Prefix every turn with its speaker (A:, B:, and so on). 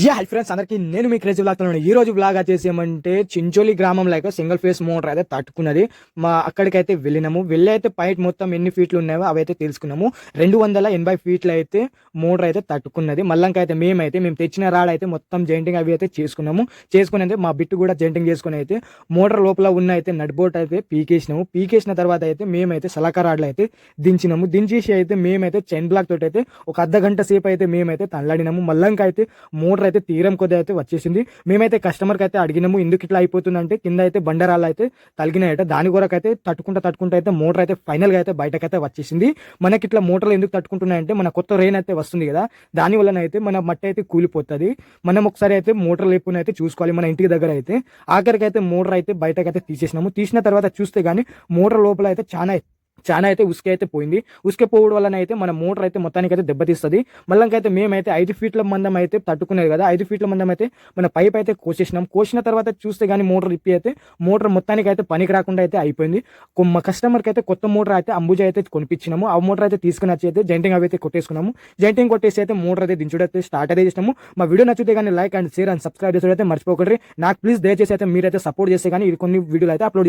A: Hi friends అందరికి నేను మీ crazy blog ఈ రోజు బ్లాగ్ వచ్చేసి ఏమంటే చించోలి గ్రామంలో అయితే సింగిల్ ఫేస్ మోటార్ అయితే తట్టుకున్నది. మా అక్కడికైతే వెళ్ళినాము. వెళ్ళి అయితే పైప్ మొత్తం ఎన్ని ఫీట్లు ఉన్నాయో అవి అయితే తెలుసుకున్నాము. 280 ఫీట్లు అయితే మోటార్ అయితే తట్టుకున్నది. మళ్ళంకైతే మేము తెచ్చిన రాడ్ అయితే మొత్తం జెంటింగ్ అవి అయితే చేసుకున్నాము. చేసుకుని అయితే మా బిట్టు కూడా జెంటింగ్ చేసుకుని అయితే మోటార్ లోపల ఉన్న అయితే నట్ బోల్ట్ అయితే పీకేసినాము. పీకేసిన తర్వాత అయితే మేమైతే సలకా రాడ్లు అయితే దించినాము. దించేసి అయితే మేమైతే చైన్ బ్లాక్ తోటి అయితే ఒక అర్ధ గంట సేపు అయితే మేమైతే తల్లాడినాము. మళ్ళంకైతే మోటార్ అయితే తీరం కొద్ది అయితే వచ్చేసింది. మేమైతే కస్టమర్కి అయితే అడిగినాము ఎందుకు ఇట్లా అయిపోతుందంటే కింద అయితే బండరాళ్ళు అయితే తలిగినాయట. దాని కొరకు అయితే తట్టుకుంటూ అయితే మోటార్ అయితే ఫైనల్గా అయితే బయటకైతే వచ్చేసింది. మనకి ఇట్లా మోటార్లు ఎందుకు తట్టుకుంటున్నాయంటే మన కొత్త రెయిన్ అయితే వస్తుంది కదా, దాని వలన అయితే మన మట్టి అయితే కూలిపోతుంది. మనం ఒకసారి అయితే మోటార్ లేపుని అయితే చూసుకోవాలి మన ఇంటికి దగ్గర అయితే. ఆఖరికి అయితే మోటార్ అయితే బయటకైతే తీసేసినాము. తీసిన తర్వాత చూస్తే కానీ మోటార్ లోపల అయితే చాలా అయితే ఉసుక అయితే పోయింది. ఉసుక పోవడం వలన అయితే మన మోటార్ అయితే మొత్తానికి అయితే దెబ్బతీస్తుంది. మళ్ళంకైతే మేమైతే 5 ఫీట్ల మందం అయితే తట్టుకునేది కదా, 5 ఫీట్ల మందం అయితే మన పైప్ అయితే కోసేసినాం. కోసిన తర్వాత చూస్తే కానీ మోటార్ ఇప్పి అయితే మోటార్ మొత్తానికి అయితే పనికి రాకుండా అయితే అయిపోయింది. మా కస్టమర్కి అయితే కొత్త మోటార్ అయితే అంబుజా అయితే కొనిపించినాము. ఆ మోటార్ అయితే తీసుకుని వచ్చి అయితే జెంటింగ్ అవి అయితే కొట్టేసుకున్నాము. జెంటింగ్ కొట్టేసి అయితే మోటార్ అయితే దించుడు అయితే స్టార్ట్ అయితే చేసినాము. మా వీడియో నచ్చితే కానీ like and share and subscribe చేసి అయితే మర్చిపోకండి. నాకు ప్లీజ్ దయచేసి అయితే మీరైతే సపోర్ట్ చేస్తే కానీ ఇది కొన్ని వీడియోలు అయితే అప్లోడ్